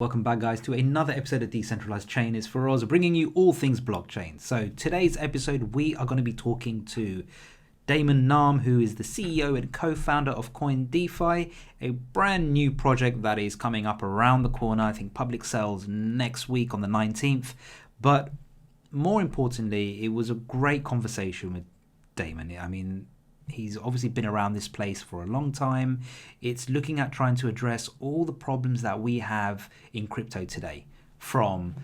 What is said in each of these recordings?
Welcome back, guys, to another episode of Decentralized Chain. It's for us bringing you all things blockchain. So today's episode, we are going to be talking to Damon, who is the CEO and co-founder of DEFI, a brand new project that is coming up around the corner. I think public sales next week on the 19th. But more importantly, it was a great conversation with Damon. I mean, he's obviously been around this place for a long time. It's looking at trying to address all the problems that we have in crypto today, from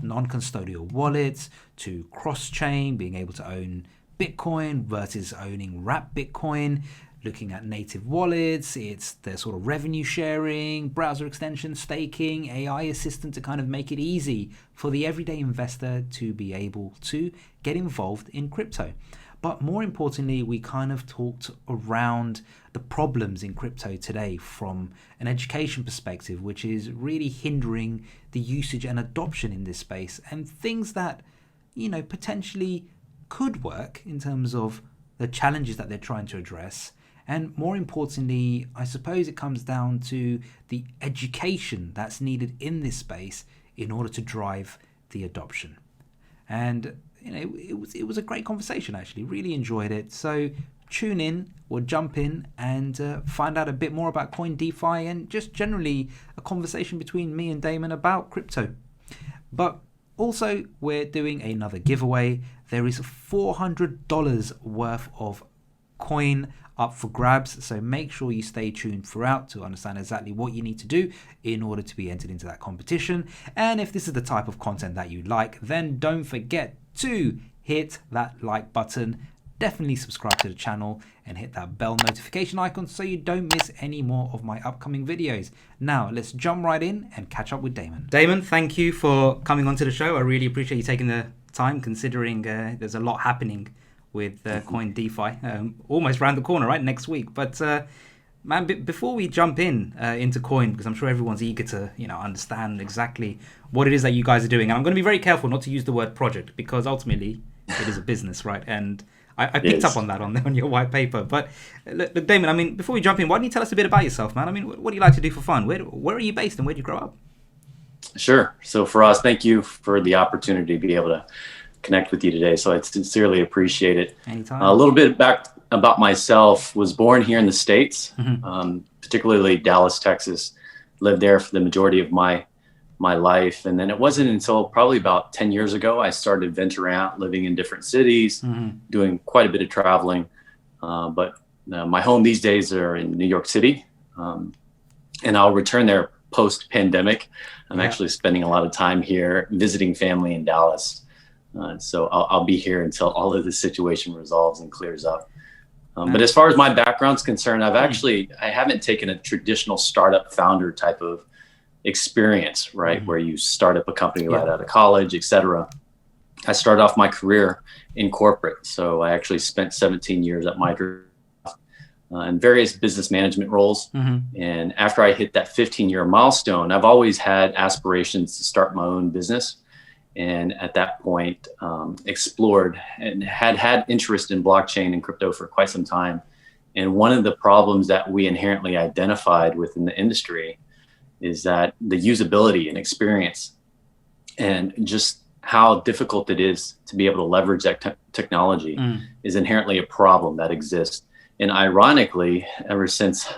non-custodial wallets to cross-chain, being able to own Bitcoin versus owning wrapped Bitcoin, looking at native wallets, it's the sort of revenue sharing, browser extension, staking, AI assistant to kind of make it easy for the everyday investor to be able to get involved in crypto. But more importantly, we kind of talked around the problems in crypto today from an education perspective, which is really hindering the usage and adoption in this space, and things that, potentially could work in terms of the challenges that they're trying to address. And more importantly, I suppose it comes down to the education that's needed in this space in order to drive the adoption. And it was a great conversation, actually. Really enjoyed it. So tune in or jump in and find out a bit more about DeFi and just generally a conversation between me and Damon about crypto. But also, we're doing another giveaway. There is $400 worth of coin up for grabs, so make sure you stay tuned throughout to understand exactly what you need to do in order to be entered into that competition. And if this is the type of content that you like, then don't forget to hit that like button, definitely subscribe to the channel and hit that bell notification icon so you don't miss any more of my upcoming videos. Now let's jump right in and catch up with Damon. Damon, thank you for coming onto the show. I really appreciate you taking the time, considering there's a lot happening with DeFi, almost around the corner, right, next week. But man, before we jump into Coin, because I'm sure everyone's eager to understand exactly what it is that you guys are doing, and I'm going to be very careful not to use the word project, because ultimately it is a business, right? And I picked up on that on your white paper. But look, Damon, I mean, before we jump in, why don't you tell us a bit about yourself, man? I mean, what do you like to do for fun? Where are you based and where did you grow up? Sure. So for us, thank you for the opportunity to be able to connect with you today. So I sincerely appreciate it. Anytime. A little bit back about myself. Was born here in the States, particularly Dallas, Texas. Lived there for the majority of my life. And then it wasn't until probably about 10 years ago, I started venturing out, living in different cities, doing quite a bit of traveling. But my home these days are in New York City. And I'll return there post-pandemic. I'm actually spending a lot of time here visiting family in Dallas. So I'll be here until all of this situation resolves and clears up. But as far as my background's concerned, I haven't taken a traditional startup founder type of experience, right? Where you start up a company right out of college, et cetera. I started off my career in corporate. So I actually spent 17 years at Microsoft in various business management roles. And after I hit that 15-year milestone, I've always had aspirations to start my own business. And at that point, explored and had interest in blockchain and crypto for quite some time. And one of the problems that we inherently identified within the industry is that the usability and experience and just how difficult it is to be able to leverage that technology is inherently a problem that exists. And ironically, ever since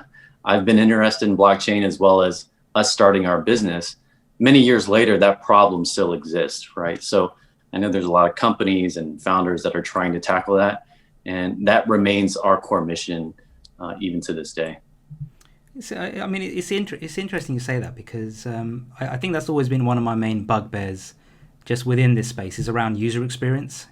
I've been interested in blockchain, as well as us starting our business, many years later, that problem still exists, right? So I know there's a lot of companies and founders that are trying to tackle that, and that remains our core mission even to this day. I mean, it's interesting you say that, because I think that's always been one of my main bugbears just within this space, is around user experience.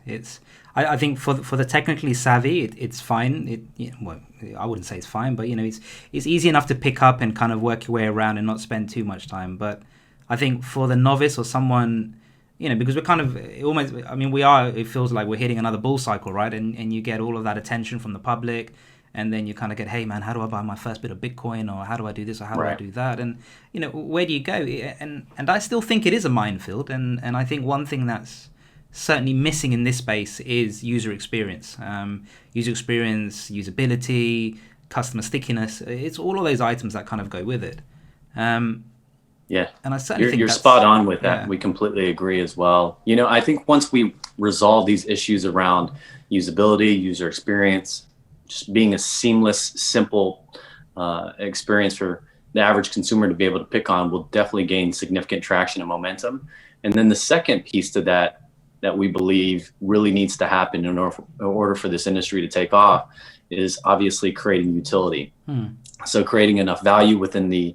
I think for the technically savvy, it's fine. Well, I wouldn't say it's fine, but it's easy enough to pick up and kind of work your way around and not spend too much time. But I think for the novice or someone, because we're kind of almost, it feels like we're hitting another bull cycle, right? And you get all of that attention from the public, and then you kind of get, hey man, how do I buy my first bit of Bitcoin, or how do I do this, or how do I do that? And, where do you go? And I still think it is a minefield. And I think one thing that's certainly missing in this space is user experience. Usability, customer stickiness. It's all of those items that kind of go with it. Yeah. And I certainly think You're that's spot on with that. yeah. We completely agree as well. I think once we resolve these issues around usability, user experience, just being a seamless, simple experience for the average consumer to be able to pick on, will definitely gain significant traction and momentum. And then the second piece to that we believe really needs to happen in order for this industry to take off is obviously creating utility. So creating enough value within the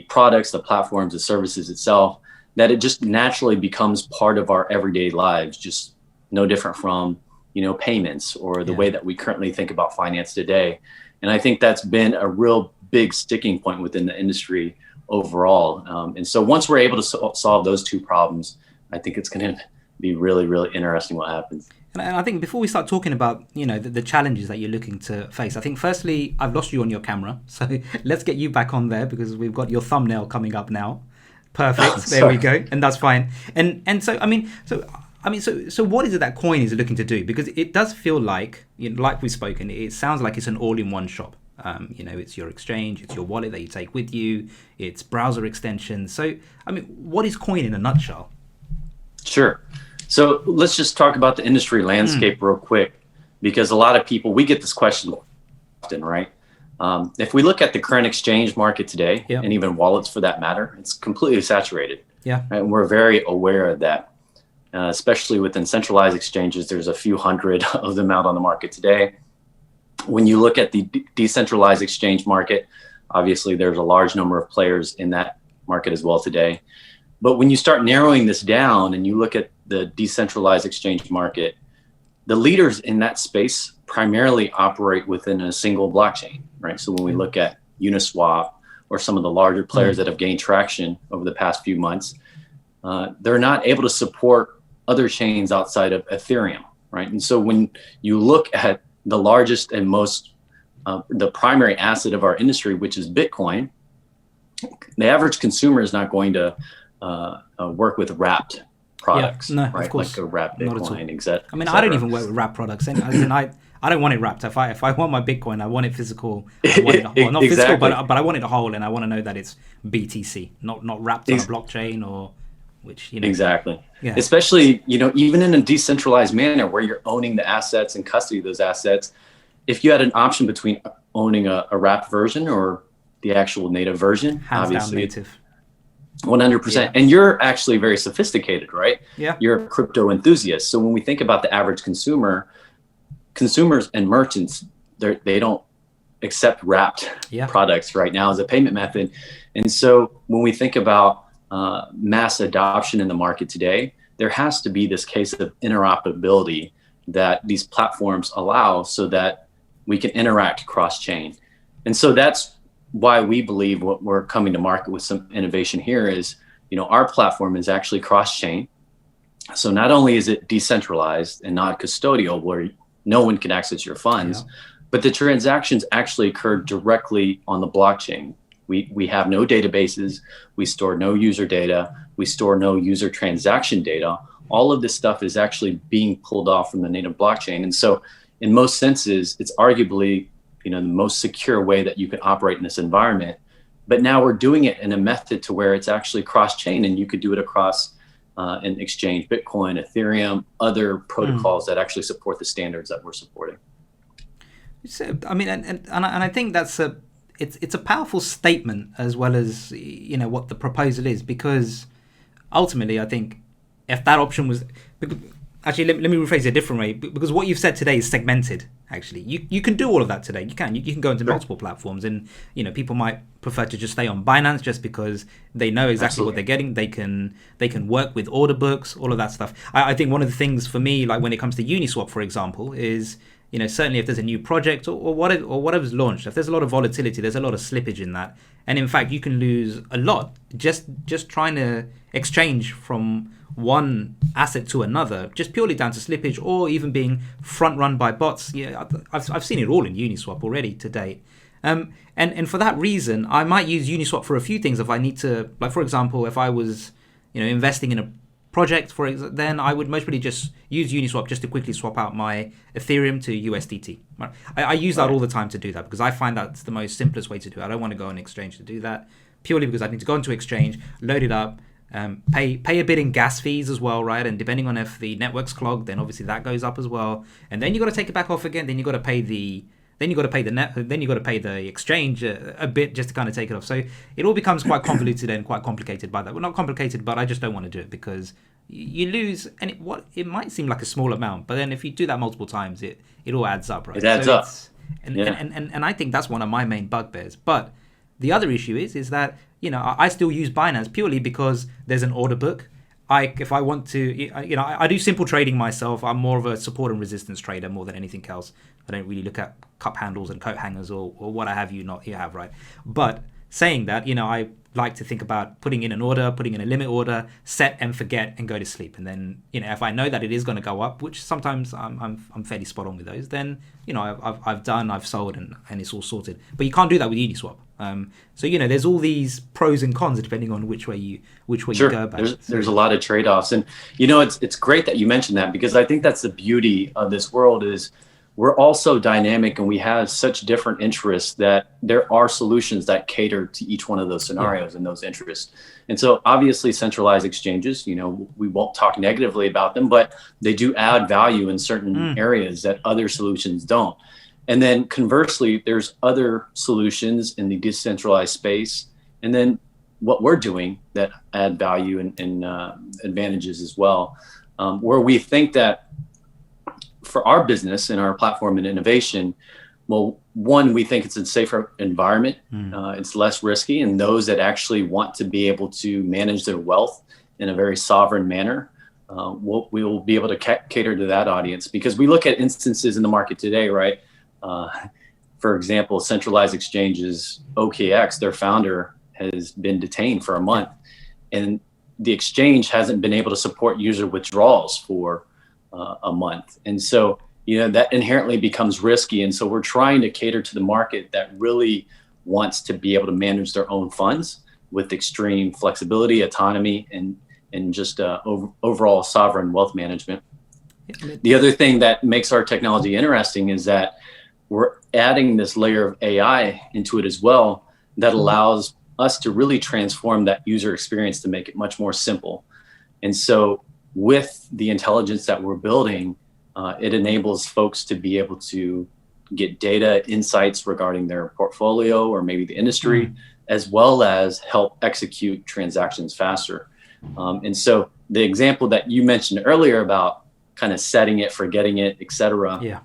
products, the platforms, the services itself, that it just naturally becomes part of our everyday lives, just no different from, payments or the way that we currently think about finance today. And I think that's been a real big sticking point within the industry overall. And so once we're able to solve those two problems, I think it's going to be really, really interesting what happens. And I think before we start talking about, the challenges that you're looking to face, I think firstly, I've lost you on your camera. So let's get you back on there because we've got your thumbnail coming up now. Perfect. There we go. And that's fine. And so, so what is it that Coin is looking to do? Because it does feel like, like we've spoken, it sounds like it's an all-in-one shop. It's your exchange, it's your wallet that you take with you, it's browser extensions. So, what is Coin in a nutshell? Sure. So let's just talk about the industry landscape real quick, because a lot of people, we get this question often, right? If we look at the current exchange market today, and even wallets for that matter, it's completely saturated. Yeah. And we're very aware of that, especially within centralized exchanges. There's a few hundred of them out on the market today. When you look at the decentralized exchange market, obviously there's a large number of players in that market as well today. But when you start narrowing this down and you look at the decentralized exchange market, the leaders in that space primarily operate within a single blockchain, right? So when we look at Uniswap or some of the larger players that have gained traction over the past few months, they're not able to support other chains outside of Ethereum, right? And so when you look at the largest and most, the primary asset of our industry, which is Bitcoin, the average consumer is not going to work with wrapped products, no, right? Of course. Like a wrapped Bitcoin, etc. I don't even work with wrapped products. I don't want it wrapped. If I want my Bitcoin, I want it physical. I want it, not physical, but I want it whole, and I want to know that it's BTC, not wrapped on a blockchain or which Exactly. Yeah. Especially even in a decentralized manner where you're owning the assets and custody of those assets. If you had an option between owning a wrapped version or the actual native version, hands obviously down native. 100%. Yeah. And you're actually very sophisticated, right? Yeah. You're a crypto enthusiast. So when we think about the average consumers and merchants, they don't accept wrapped products right now as a payment method. And so when we think about mass adoption in the market today, there has to be this case of interoperability that these platforms allow so that we can interact cross-chain. And so that's why we believe what we're coming to market with some innovation here is, our platform is actually cross-chain. So not only is it decentralized and not custodial where no one can access your funds, but the transactions actually occur directly on the blockchain. We have no databases, we store no user data, we store no user transaction data. All of this stuff is actually being pulled off from the native blockchain. And so in most senses, it's arguably the most secure way that you can operate in this environment. But now we're doing it in a method to where it's actually cross-chain, and you could do it across an exchange, Bitcoin, Ethereum, other protocols that actually support the standards that we're supporting. So, and I think that's it's a powerful statement as well as what the proposal is, because ultimately I think if that option was actually let me rephrase it a different way, because what you've said today is segmented. Actually, you can do all of that today. You can go into multiple platforms, and people might prefer to just stay on Binance just because they know exactly what they're getting. They can work with order books, all of that stuff. I think one of the things for me, like when it comes to Uniswap, for example, is certainly if there's a new project or whatever's launched, if there's a lot of volatility, there's a lot of slippage in that, and in fact you can lose a lot just trying to exchange from one asset to another, just purely down to slippage or even being front run by bots. I've seen it all in Uniswap already to date. And for that reason, I might use Uniswap for a few things if I need to, like for example, if I was investing in a project, then I would most probably just use Uniswap just to quickly swap out my Ethereum to USDT. I use that all the time to do that because I find that's the most simplest way to do it. I don't want to go on exchange to do that. purely because I need to go into exchange, load it up, pay a bit in gas fees as well, right? And depending on if the network's clogged, then obviously that goes up as well. And then you got to take it back off again. Then you got to pay the then you got to pay the exchange a bit just to kind of take it off. So it all becomes quite convoluted and quite complicated by that. Well, not complicated, but I just don't want to do it because you lose, and it might seem like a small amount, but then if you do that multiple times, it all adds up, right? It adds up. And I think that's one of my main bugbears. But the other issue is that, I still use Binance purely because there's an order book. If I want to, I do simple trading myself. I'm more of a support and resistance trader more than anything else. I don't really look at cup handles and coat hangers or what I have you have, right? But saying that, I like to think about putting in an order, putting in a limit order, set and forget and go to sleep. And then, if I know that it is going to go up, which sometimes I'm fairly spot on with those, then, I've sold and it's all sorted. But you can't do that with Uniswap. So there's all these pros and cons depending on which way you go about it. There's a lot of trade-offs, and it's great that you mentioned that, because I think that's the beauty of this world is we're all so dynamic and we have such different interests that there are solutions that cater to each one of those scenarios and those interests. And so obviously centralized exchanges, we won't talk negatively about them, but they do add value in certain areas that other solutions don't. And then conversely, there's other solutions in the decentralized space, and then what we're doing that add value and advantages as well, where we think that for our business and our platform and innovation, well, one, we think it's a safer environment. It's less risky, and those that actually want to be able to manage their wealth in a very sovereign manner, we will be able to cater to that audience, because we look at instances in the market today, right? For example, centralized exchanges, OKX, their founder has been detained for a month, and the exchange hasn't been able to support user withdrawals for a month. And so, that inherently becomes risky. And so we're trying to cater to the market that really wants to be able to manage their own funds with extreme flexibility, autonomy, and just overall sovereign wealth management. The other thing that makes our technology interesting is that we're adding this layer of AI into it as well that allows us to really transform that user experience to make it much more simple. And so with the intelligence that we're building, it enables folks to be able to get data insights regarding their portfolio or maybe the industry, as well as help execute transactions faster. And so the example that you mentioned earlier about kind of setting it, forgetting it, et cetera. Yeah.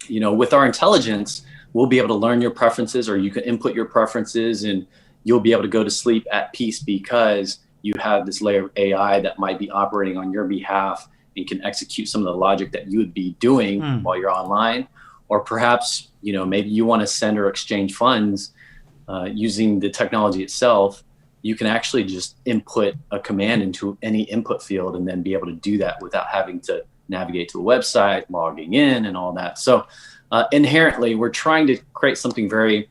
With our intelligence, we'll be able to learn your preferences, or you can input your preferences, and you'll be able to go to sleep at peace because you have this layer of AI that might be operating on your behalf and can execute some of the logic that you would be doing while you're online. Or perhaps, maybe you want to send or exchange funds using the technology itself. You can actually just input a command into any input field and then be able to do that without having to navigate to a website, logging in and all that. So inherently, we're trying to create something very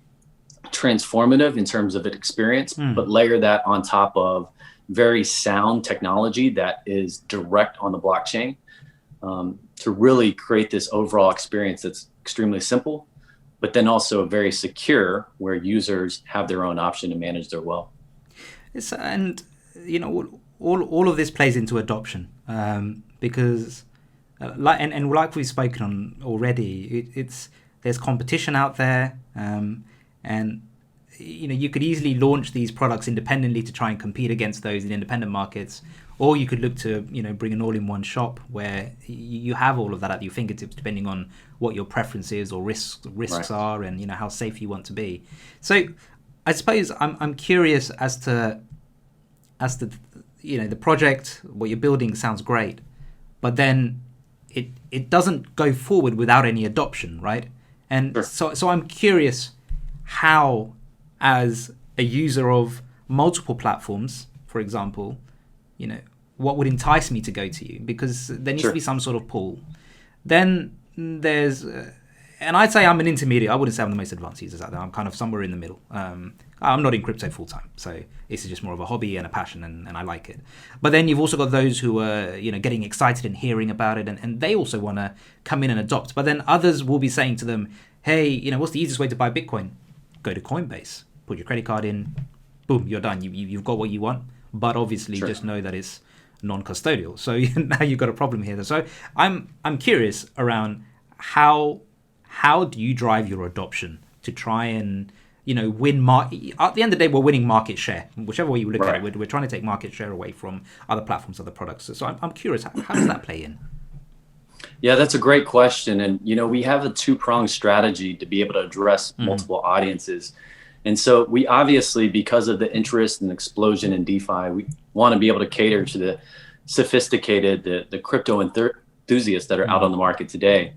transformative in terms of an experience, but layer that on top of very sound technology that is direct on the blockchain to really create this overall experience that's extremely simple, but then also very secure, where users have their own option to manage their wealth. And all of this plays into adoption, because like we've spoken on already, there's competition out there, and you could easily launch these products independently to try and compete against those in independent markets, or you could look to bring an all-in-one shop where you have all of that at your fingertips, depending on what your preferences or risks are, and how safe you want to be. So I suppose I'm curious as to the project, what you're building sounds great, but then it doesn't go forward without any adoption, right? And so I'm curious how, as a user of multiple platforms, for example, what would entice me to go to you? Because there needs to be some sort of pull. Then there's, and I'd say I'm an intermediate. I wouldn't say I'm the most advanced users out there. I'm kind of somewhere in the middle. I'm not in crypto full time, so this is just more of a hobby and a passion, and I like it. But then you've also got those who are, getting excited and hearing about it, and they also want to come in and adopt. But then others will be saying to them, hey, what's the easiest way to buy Bitcoin? Go to Coinbase, put your credit card in, boom, you're done. You've got what you want, but obviously Sure. just know that it's non-custodial. So now you've got a problem here. So I'm curious around how do you drive your adoption to try and win at the end of the day, we're winning market share, whichever way you look at it. We're trying to take market share away from other platforms, other products. So I'm curious, how does that play in? Yeah, that's a great question. And, we have a two-pronged strategy to be able to address multiple audiences. And so we obviously, because of the interest and explosion in DeFi, we want to be able to cater to the sophisticated, the crypto enthusiasts that are out on the market today.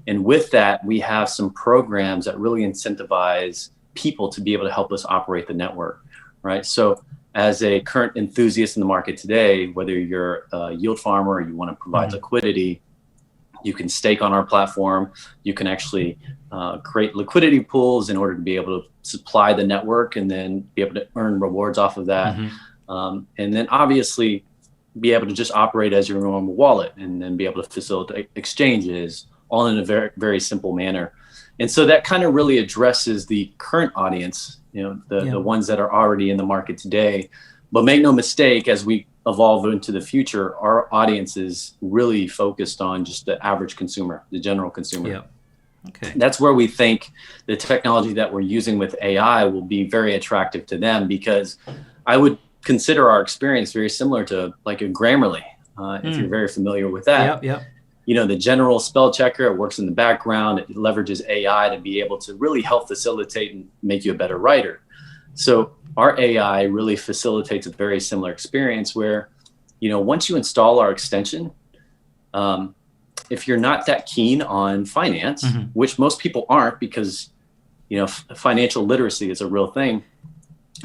And with that, we have some programs that really incentivize people to be able to help us operate the network, right? So as a current enthusiast in the market today, whether you're a yield farmer or you want to provide liquidity, you can stake on our platform. You can actually create liquidity pools in order to be able to supply the network and then be able to earn rewards off of that. And then obviously be able to just operate as your normal wallet and then be able to facilitate exchanges all in a very, very simple manner. And so that kind of really addresses the current audience, the ones that are already in the market today. But make no mistake, as we evolve into the future, our audience is really focused on just the average consumer, the general consumer. Yeah. Okay. That's where we think the technology that we're using with AI will be very attractive to them, because I would consider our experience very similar to like a Grammarly, if you're very familiar with that. Yep. The general spell checker, it works in the background. It leverages AI to be able to really help facilitate and make you a better writer. So our AI really facilitates a very similar experience where, once you install our extension, if you're not that keen on finance, which most people aren't because, financial literacy is a real thing.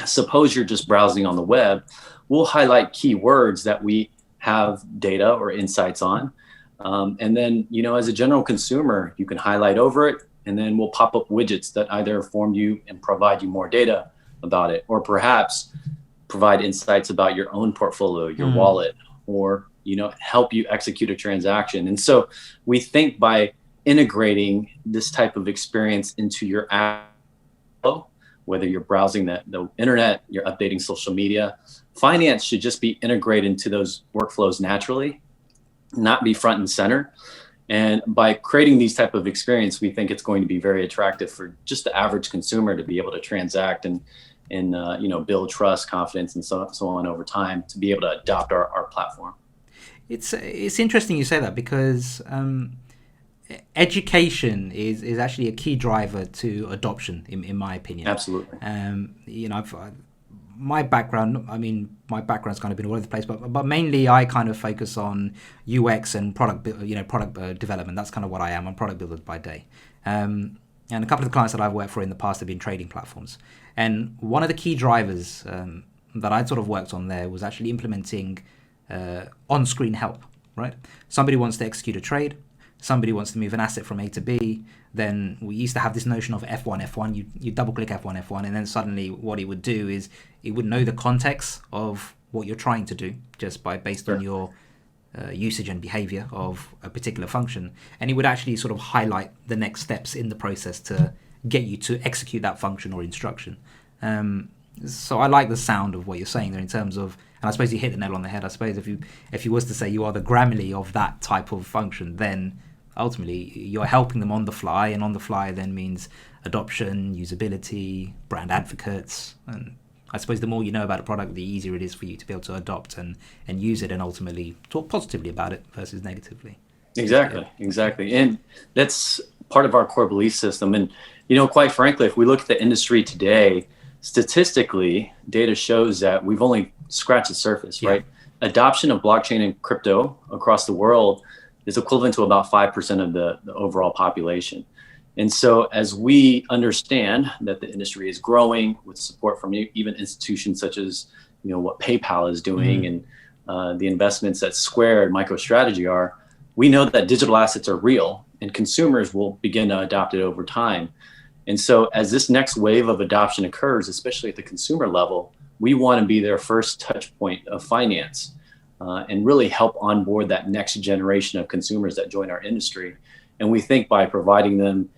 Suppose you're just browsing on the web, we'll highlight keywords that we have data or insights on. And then, as a general consumer, you can highlight over it, and then we'll pop up widgets that either inform you and provide you more data about it, or perhaps provide insights about your own portfolio, your wallet, or, help you execute a transaction. And so we think by integrating this type of experience into your app, whether you're browsing the internet, you're updating social media, finance should just be integrated into those workflows naturally, not be front and center. And by creating these type of experience, we think it's going to be very attractive for just the average consumer to be able to transact and build trust, confidence, and so on over time to be able to adopt our platform. It's interesting you say that, because education is actually a key driver to adoption, in my opinion. Absolutely. My background's kind of been all over the place, but mainly I kind of focus on UX and product development. That's kind of what I am. I'm product builder by day. And a couple of the clients that I've worked for in the past have been trading platforms. And one of the key drivers that I'd sort of worked on there was actually implementing on-screen help, right? Somebody wants to execute a trade. Somebody wants to move an asset from A to B. Then we used to have this notion of F1. You double click F1, and then suddenly what it would do is it would know the context of what you're trying to do just based on your usage and behavior of a particular function. And it would actually sort of highlight the next steps in the process to get you to execute that function or instruction. So I like the sound of what you're saying there in terms of, and I suppose you hit the nail on the head. I suppose if you was to say you are the Grammarly of that type of function, then ultimately you're helping them on the fly, and on the fly then means adoption, usability, brand advocates. And I suppose the more you know about a product, the easier it is for you to be able to adopt and use it and ultimately talk positively about it versus negatively. Exactly. And that's part of our core belief system. And, quite frankly, if we look at the industry today, statistically, data shows that we've only scratched the surface, right? Adoption of blockchain and crypto across the world is equivalent to about 5% of the overall population. And so as we understand that the industry is growing with support from even institutions such as, what PayPal is doing and the investments that Square and MicroStrategy are, we know that digital assets are real and consumers will begin to adopt it over time. And so as this next wave of adoption occurs, especially at the consumer level, we want to be their first touch point of finance and really help onboard that next generation of consumers that join our industry. And we think by providing them,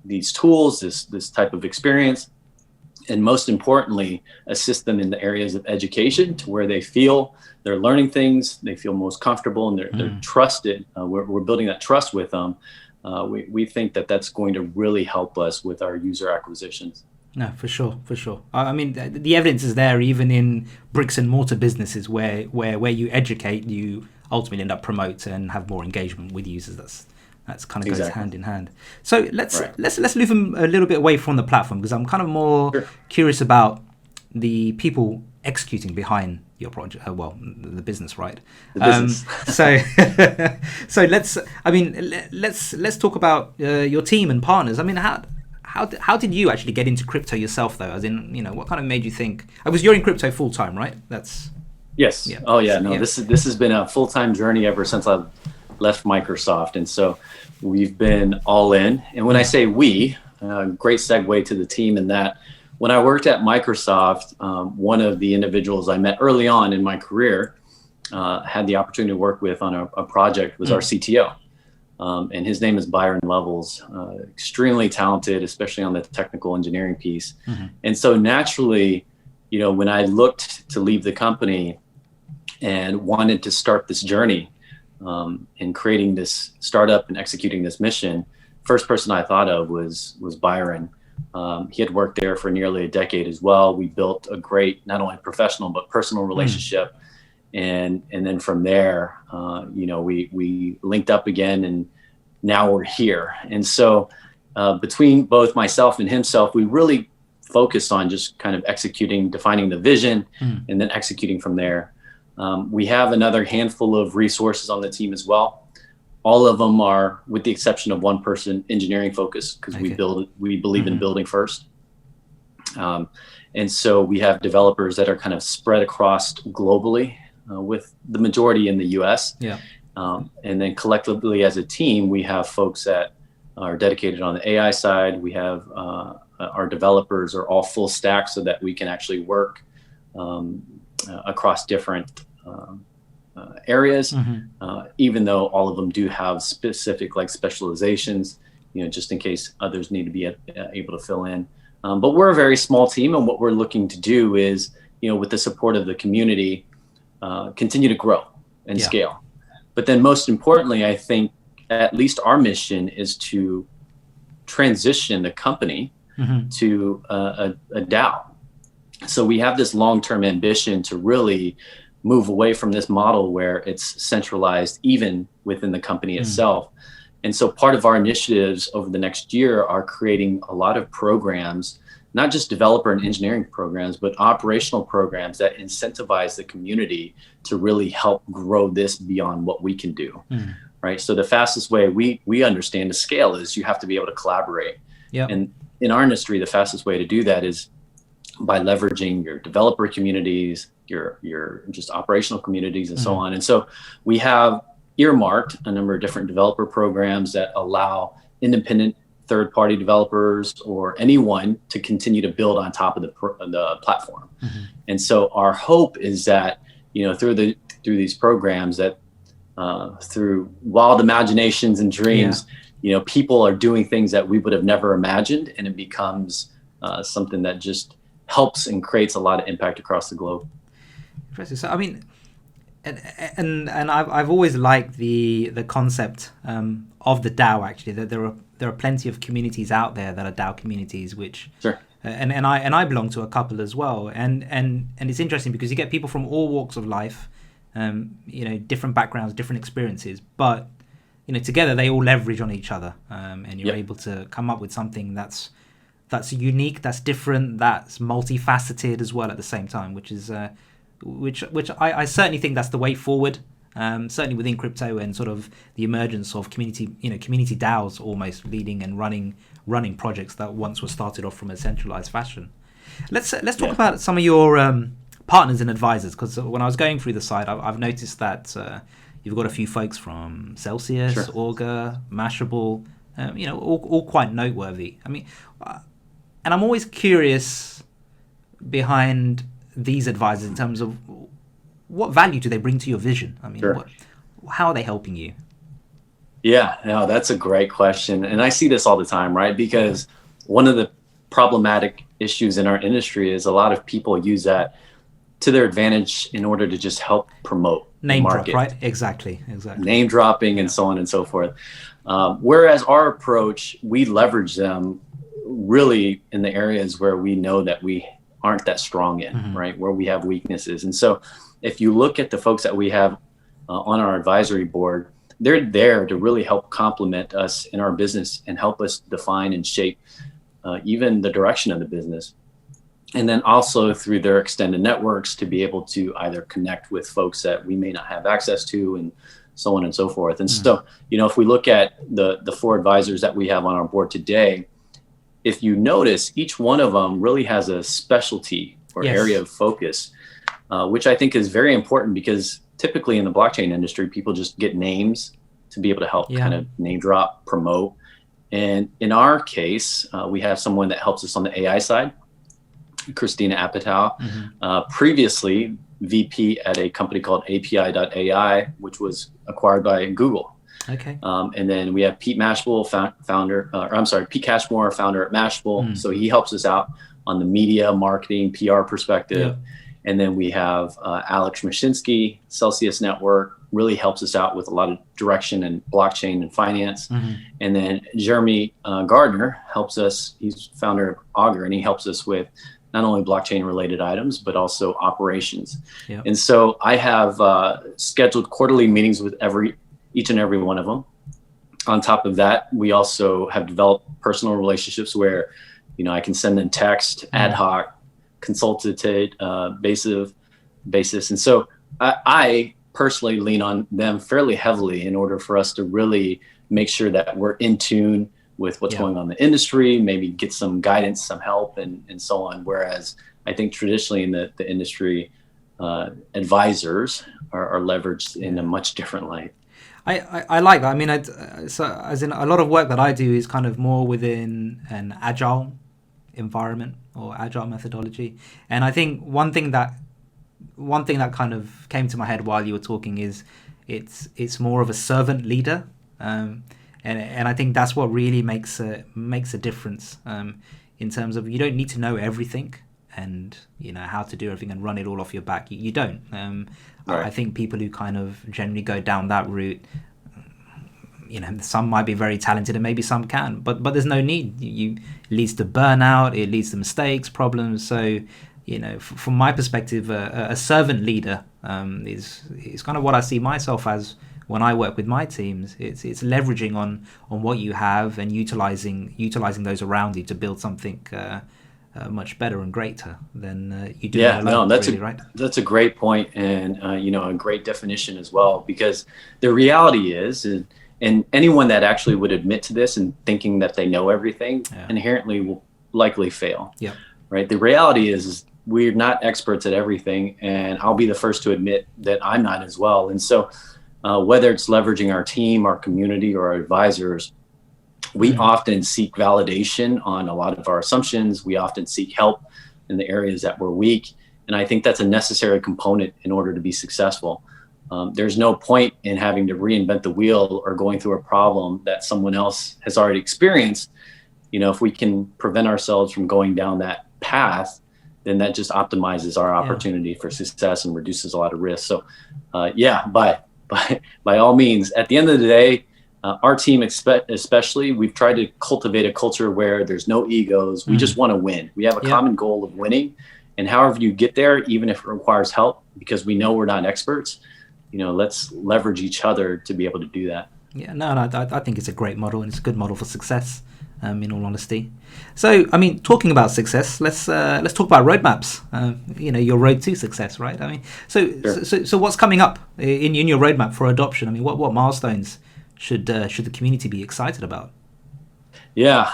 these tools, this type of experience, and most importantly, assist them in the areas of education to where they feel they're learning things, they feel most comfortable, and they're trusted. We're building that trust with them. We think that that's going to really help us with our user acquisitions. No, for sure. I mean, the evidence is there even in bricks and mortar businesses where you educate, you ultimately end up promote and have more engagement with users. That's kind of goes hand in hand. So let's move a little bit away from the platform, because I'm kind of more curious about the people executing behind your project. The business, right? The business. So let's talk about your team and partners. I mean, how did you actually get into crypto yourself, though? As in, what kind of made you think? You're in crypto full time, right? Yes. Yeah. Oh yeah. No. Yeah. This has been a full time journey ever since I left Microsoft, and so we've been all in. And when I say we, great segue to the team in that. When I worked at Microsoft, one of the individuals I met early on in my career had the opportunity to work with on a project was our CTO. And his name is Byron Levels, extremely talented, especially on the technical engineering piece. And so naturally, when I looked to leave the company and wanted to start this journey in creating this startup and executing this mission, first person I thought of was Byron. He had worked there for nearly a decade as well. We built a great, not only professional, but personal relationship. And then from there, we linked up again, and now we're here. And so between both myself and himself, we really focused on just kind of executing, defining the vision, and then executing from there. We have another handful of resources on the team as well. All of them are, with the exception of one person, engineering focused, because we believe in building first. And so we have developers that are kind of spread across globally, with the majority in the US. Yeah. And then collectively as a team, we have folks that are dedicated on the AI side. We have our developers are all full stack so that we can actually work across different areas, even though all of them do have specific specializations, just in case others need to be able to fill in. But we're a very small team, and what we're looking to do is, with the support of the community, continue to grow and scale. But then most importantly, I think at least our mission is to transition the company to a DAO. So we have this long-term ambition to really move away from this model where it's centralized even within the company itself. And so part of our initiatives over the next year are creating a lot of programs, not just developer and engineering programs, but operational programs that incentivize the community to really help grow this beyond what we can do. Right. So the fastest way we understand to scale is you have to be able to collaborate. And in our industry, the fastest way to do that is by leveraging your developer communities, your just operational communities, and so on. And so we have earmarked a number of different developer programs that allow independent third-party developers or anyone to continue to build on top of the platform. And so our hope is that, through these programs, that through wild imaginations and dreams, people are doing things that we would have never imagined, and it becomes something that just helps and creates a lot of impact across the globe. Interesting. So, I mean, and I've always liked the concept of the DAO. Actually, that there are plenty of communities out there that are DAO communities, which and I belong to a couple as well. And it's interesting because you get people from all walks of life, different backgrounds, different experiences, but together they all leverage on each other, and you're able to come up with something that's unique, that's different, that's multifaceted as well at the same time, which is which I certainly think that's the way forward. Certainly within crypto and sort of the emergence of community DAOs almost leading and running projects that once were started off from a centralized fashion. Let's talk about some of your partners and advisors, because when I was going through the site, I've noticed that you've got a few folks from Celsius, Augur, Mashable, all quite noteworthy. I mean, and I'm always curious behind these advisors in terms of what value do they bring to your vision? I mean, how are they helping you? Yeah, no, that's a great question. And I see this all the time, right? Because one of the problematic issues in our industry is a lot of people use that to their advantage in order to just help promote name the drop, market. right? Exactly. Name dropping and so on and so forth. Whereas our approach, we leverage them really in the areas where we know that we aren't that strong in, right? Where we have weaknesses. And so if you look at the folks that we have on our advisory board, they're there to really help complement us in our business and help us define and shape even the direction of the business. And then also through their extended networks to be able to either connect with folks that we may not have access to and so on and so forth. And so, if we look at the 4 advisors that we have on our board today, if you notice, each one of them really has a specialty or area of focus, which I think is very important because typically in the blockchain industry, people just get names to be able to help kind of name drop, promote. And in our case, we have someone that helps us on the AI side, Christina Apatow, previously VP at a company called API.ai, which was acquired by Google. Okay. And then we have Pete Mashable, Pete Cashmore, founder at Mashable. So he helps us out on the media, marketing, PR perspective. And then we have Alex Mashinsky, Celsius Network, really helps us out with a lot of direction in blockchain and finance. And then Jeremy Gardner helps us. He's founder of Augur, and he helps us with not only blockchain related items, but also operations. And so I have scheduled quarterly meetings with each and every one of them. On top of that, we also have developed personal relationships where, I can send them text, ad hoc, consultative basis. And so I personally lean on them fairly heavily in order for us to really make sure that we're in tune with what's going on in the industry, maybe get some guidance, some help, and so on. Whereas I think traditionally in the industry, advisors are leveraged in a much different light. I like that. I mean, so as in a lot of work that I do is kind of more within an agile environment or agile methodology. And I think one thing that kind of came to my head while you were talking is it's more of a servant leader. And I think that's what really makes a difference in terms of you don't need to know everything and how to do everything and run it all off your back. You don't. Right. I think people who kind of generally go down that route, some might be very talented and maybe some can, but there's no need. It leads to burnout. It leads to mistakes, problems. So from my perspective, a servant leader is kind of what I see myself as. When I work with my teams, it's leveraging on what you have and utilizing those around you to build something much better and greater than you do. That's a great point, and a great definition as well. Because the reality is, and anyone that actually would admit to this and thinking that they know everything inherently will likely fail. Yeah. Right. The reality is we're not experts at everything, and I'll be the first to admit that I'm not as well. And so. Whether it's leveraging our team, our community, or our advisors, we often seek validation on a lot of our assumptions. We often seek help in the areas that we're weak. And I think that's a necessary component in order to be successful. There's no point in having to reinvent the wheel or going through a problem that someone else has already experienced. If we can prevent ourselves from going down that path, then that just optimizes our opportunity for success and reduces a lot of risk. So, by all means, at the end of the day, our team especially, we've tried to cultivate a culture where there's no egos. We just want to win. We have a common goal of winning. And however you get there, even if it requires help, because we know we're not experts, let's leverage each other to be able to do that. Yeah, no, I think it's a great model, and it's a good model for success. In all honesty, so I mean, talking about success, let's talk about roadmaps. Your road to success, right? I mean, so what's coming up in your roadmap for adoption? I mean, what milestones should the community be excited about? Yeah,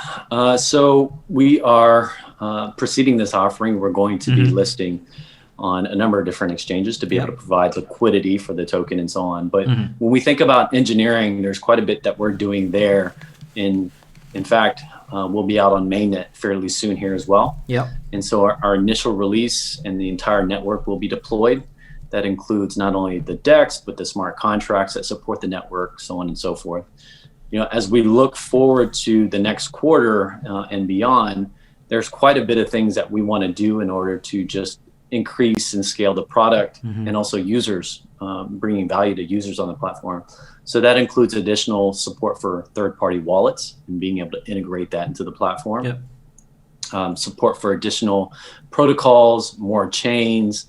so we are preceding this offering. We're going to be listing on a number of different exchanges to be able to provide liquidity for the token and so on. But when we think about engineering, there's quite a bit that we're doing there. In fact, we'll be out on mainnet fairly soon here as well. Yeah. And so our initial release and the entire network will be deployed. That includes not only the DEX, but the smart contracts that support the network, so on and so forth. As we look forward to the next quarter and beyond, there's quite a bit of things that we want to do in order to just increase and scale the product, and also users, bringing value to users on the platform. So that includes additional support for third-party wallets and being able to integrate that into the platform. Yep. Support for additional protocols, more chains,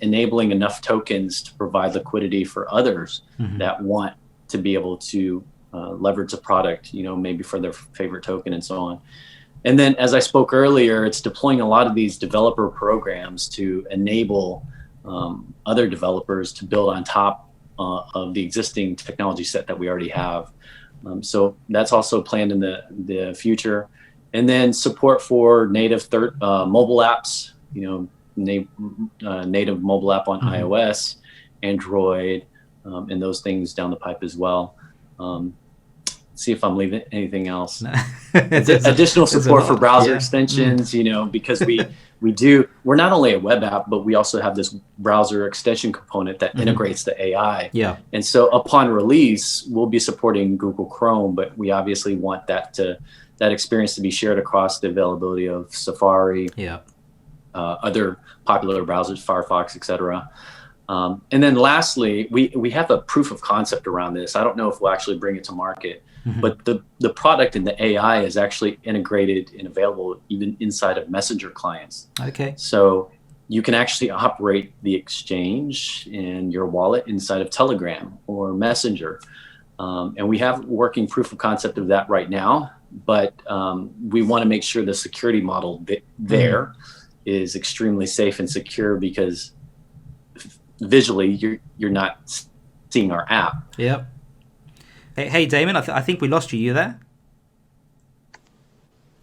enabling enough tokens to provide liquidity for others that want to be able to leverage a product, maybe for their favorite token and so on. And then, as I spoke earlier, it's deploying a lot of these developer programs to enable other developers to build on top of the existing technology set that we already have. So that's also planned in the future. And then support for native mobile apps, native mobile app on iOS, Android, and those things down the pipe as well. See if I'm leaving anything else. No. Additional support for browser extensions, because we're not only a web app, but we also have this browser extension component that integrates the AI. Yeah. And so upon release, we'll be supporting Google Chrome, but we obviously want that experience to be shared across the availability of Safari, other popular browsers, Firefox, etc. And then lastly, we have a proof of concept around this. I don't know if we'll actually bring it to market, but the product and the AI is actually integrated and available even inside of Messenger clients. Okay. So you can actually operate the exchange and your wallet inside of Telegram or Messenger. And we have working proof of concept of that right now, but we want to make sure the security model there is extremely safe and secure, because visually you're not seeing our app. Yep. Hey Damon, I think we lost you. You there?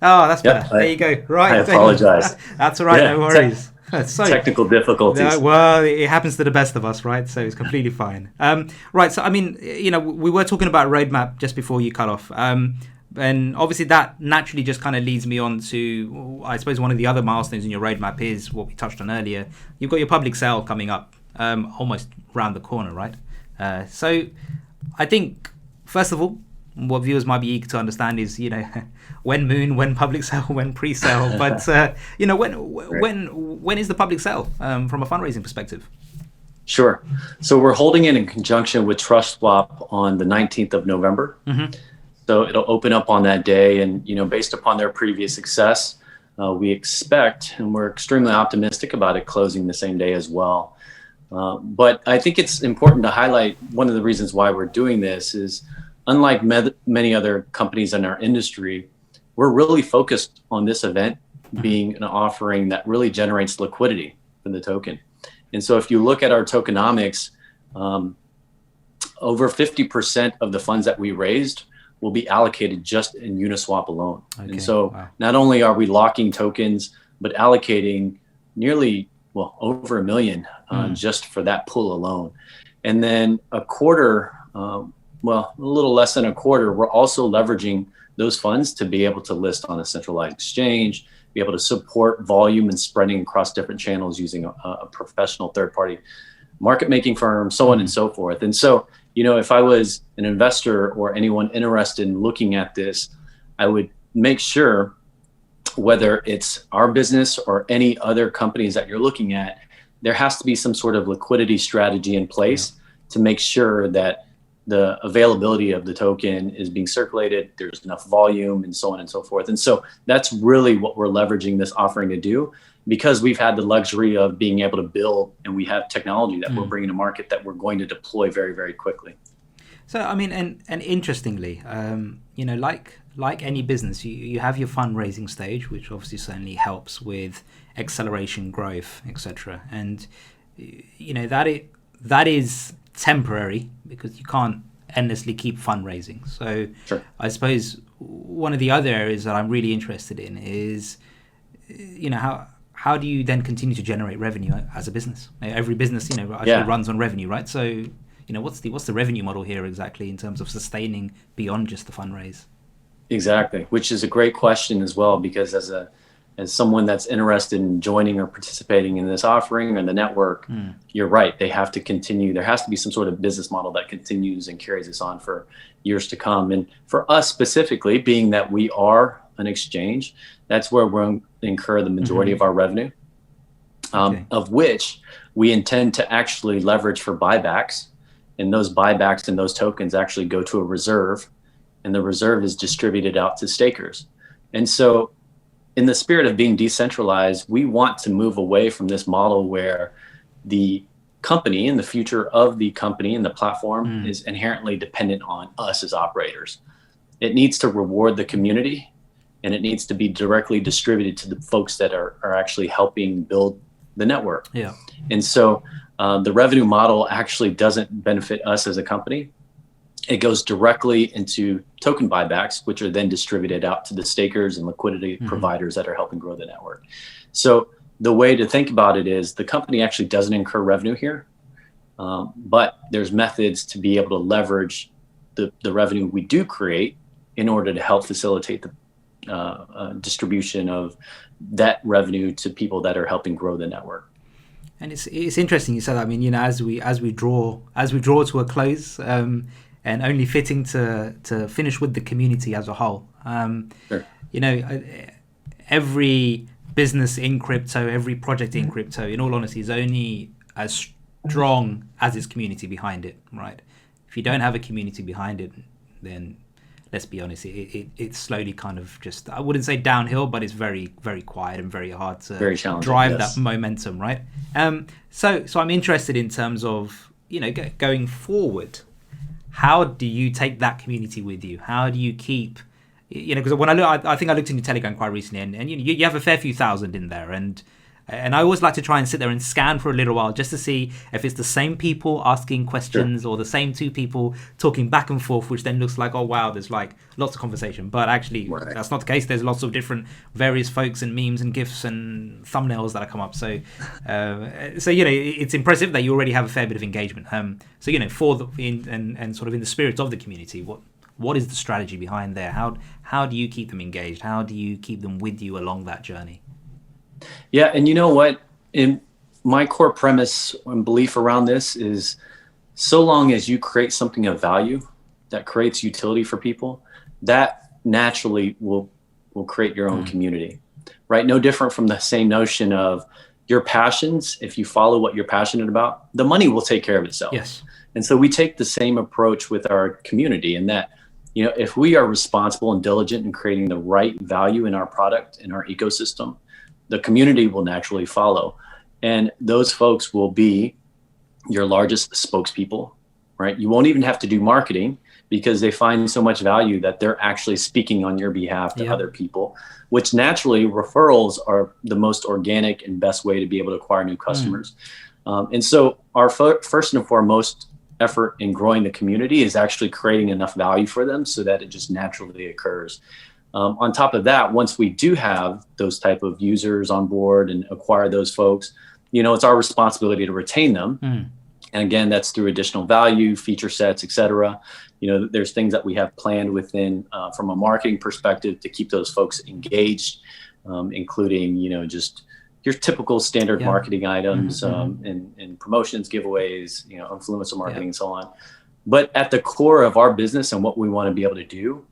Oh, that's better. There you go. Right. I apologize. That's all right. No worries. Technical difficulties. Well, it happens to the best of us, right? So it's completely fine. Right. So I mean, we were talking about roadmap just before you cut off. And obviously that naturally just kind of leads me on to, I suppose, one of the other milestones in your roadmap is what we touched on earlier. You've got your public sale coming up almost around the corner, right? So I think, first of all, what viewers might be eager to understand is, when moon, when public sale, when pre-sale. But, when is the public sale from a fundraising perspective? Sure. So we're holding it in conjunction with Trust Swap on the 19th of November. So it'll open up on that day. And, based upon their previous success, we expect, and we're extremely optimistic about it, closing the same day as well. But I think it's important to highlight one of the reasons why we're doing this is, unlike many other companies in our industry, we're really focused on this event being an offering that really generates liquidity for the token. And so if you look at our tokenomics, over 50% of the funds that we raised will be allocated just in Uniswap alone. Okay. And so not only are we locking tokens, but allocating nearly, over $1 million just for that pool alone. And then a quarter, a little less than a quarter, we're also leveraging those funds to be able to list on a centralized exchange, be able to support volume and spreading across different channels using a professional third-party market making firm, so on and so forth. And so, if I was an investor or anyone interested in looking at this, I would make sure, whether it's our business or any other companies that you're looking at, there has to be some sort of liquidity strategy in place to make sure that the availability of the token is being circulated, there's enough volume, and so on and so forth. And so that's really what we're leveraging this offering to do, because we've had the luxury of being able to build, and we have technology that we're bringing to market that we're going to deploy very, very quickly. So, I mean, and interestingly, like any business, you have your fundraising stage, which obviously certainly helps with acceleration, growth, etc. And, that is temporary, because you can't endlessly keep fundraising. So sure. I suppose one of the other areas that I'm really interested in is, how do you then continue to generate revenue as a business? Every business, actually runs on revenue, right? So, what's the revenue model here exactly in terms of sustaining beyond just the fundraise? Exactly, which is a great question as well, because as someone that's interested in joining or participating in this offering or the network, you're right. They have to continue. There has to be some sort of business model that continues and carries us on for years to come. And for us specifically, being that we are an exchange, that's where we'll incur the majority of our revenue, of which we intend to actually leverage for buybacks. And those buybacks and those tokens actually go to a reserve, and the reserve is distributed out to stakers. And so in the spirit of being decentralized, we want to move away from this model where the company and the future of the company and the platform is inherently dependent on us as operators. It needs to reward the community, and it needs to be directly distributed to the folks that are actually helping build the network. Yeah. And so the revenue model actually doesn't benefit us as a company. It goes directly into token buybacks, which are then distributed out to the stakers and liquidity providers that are helping grow the network. So the way to think about it is the company actually doesn't incur revenue here, but there's methods to be able to leverage the revenue we do create in order to help facilitate the distribution of that revenue to people that are helping grow the network. And it's interesting you said that. I mean, as we draw to a close, and only fitting to finish with the community as a whole. Sure. Every business in crypto, every project in crypto, in all honesty, is only as strong as its community behind it, right? If you don't have a community behind it, then let's be honest, it's slowly kind of just, I wouldn't say downhill, but it's very, very quiet and very hard to drive that momentum, right? So I'm interested in terms of, going forward. How do you take that community with you? How do you keep, because when I think I looked into Telegram quite recently, and you have a fair few thousand in there, and I always like to try and sit there and scan for a little while just to see if it's the same people asking questions or the same two people talking back and forth, which then looks like, oh wow, there's like lots of conversation. But actually, that's not the case. There's lots of different various folks and memes and GIFs and thumbnails that come up. So it's impressive that you already have a fair bit of engagement. And sort of in the spirit of the community, what is the strategy behind there? How do you keep them engaged? How do you keep them with you along that journey? Yeah, and you know what? In my core premise and belief around this is, so long as you create something of value that creates utility for people, that naturally will create your own community, right? No different from the same notion of your passions. If you follow what you're passionate about, the money will take care of itself. Yes. And so we take the same approach with our community, in that, if we are responsible and diligent in creating the right value in our product, in our ecosystem, the community will naturally follow. And those folks will be your largest spokespeople, right? You won't even have to do marketing, because they find so much value that they're actually speaking on your behalf to other people, which naturally referrals are the most organic and best way to be able to acquire new customers. And so our first and foremost effort in growing the community is actually creating enough value for them so that it just naturally occurs. On top of that, once we do have those type of users on board and acquire those folks, it's our responsibility to retain them. And again, that's through additional value, feature sets, et cetera. There's things that we have planned within from a marketing perspective to keep those folks engaged, including, just your typical standard marketing items, and promotions, giveaways, influencer marketing, and so on. But at the core of our business and what we want to be able to do,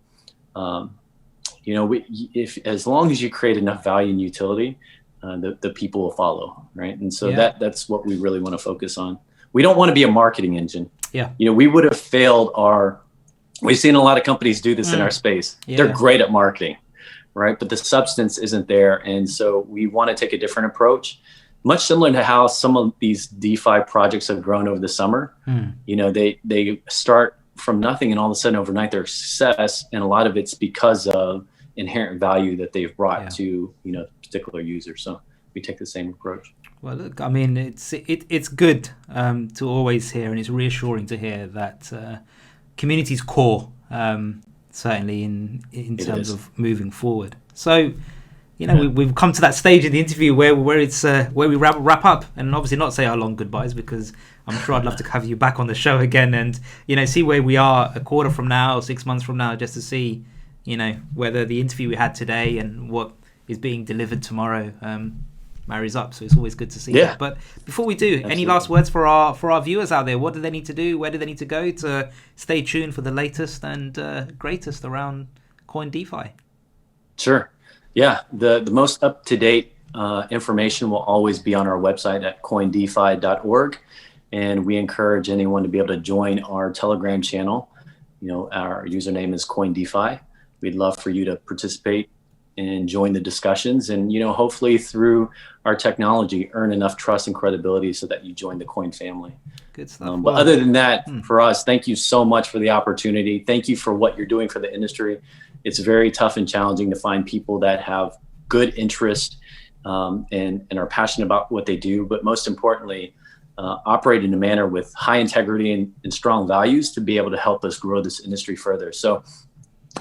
if as long as you create enough value and utility, the people will follow, right? And so that's what we really want to focus on. We don't want to be a marketing engine. Yeah. We would have failed we've seen a lot of companies do this in our space. Yeah. They're great at marketing, right? But the substance isn't there. And so we want to take a different approach, much similar to how some of these DeFi projects have grown over the summer. They start from nothing, and all of a sudden overnight they're a success. And a lot of it's because of inherent value that they've brought to, particular users. So we take the same approach. Well, look, I mean, it's good to always hear, and it's reassuring to hear that community's core, certainly in terms of moving forward. So, we've come to that stage in the interview where we wrap up, and obviously not say our long goodbyes, because I'm sure I'd love to have you back on the show again, and see where we are a quarter from now, 6 months from now, just to see whether the interview we had today and what is being delivered tomorrow marries up. So it's always good to see that. But before we do, Absolutely. Any last words for our viewers out there? What do they need to do? Where do they need to go to stay tuned for the latest and greatest around Coin DeFi? Sure. Yeah. The most up to date information will always be on our website at coindefi.org. And we encourage anyone to be able to join our Telegram channel. Our username is CoinDefi. We'd love for you to participate and join the discussions, and hopefully through our technology earn enough trust and credibility so that you join the Coin family. Good stuff. But other than that, for us, thank you so much for the opportunity. Thank you for what you're doing for the industry. It's very tough and challenging to find people that have good interest and are passionate about what they do, but most importantly, operate in a manner with high integrity and strong values to be able to help us grow this industry further. So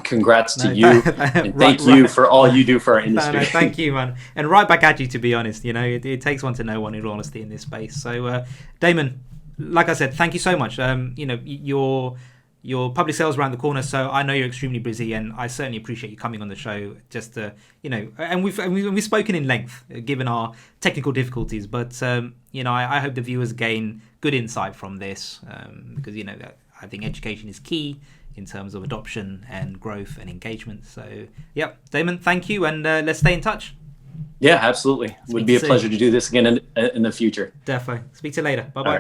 congrats to you, and thank you for all you do for our industry. Thank you, man. And right back at you, to be honest. It takes one to know one, in all honesty, in this space. So Damon, like I said, thank you so much. Your public sales around the corner, so I know you're extremely busy, and I certainly appreciate you coming on the show. Just to, and we've spoken in length, given our technical difficulties. But I hope the viewers gain good insight from this, because I think education is key in terms of adoption and growth and engagement. So, yeah, Damon, thank you, and let's stay in touch. Yeah, absolutely. Would be a pleasure to do this again in the future. Definitely. Speak to you later. Bye-bye.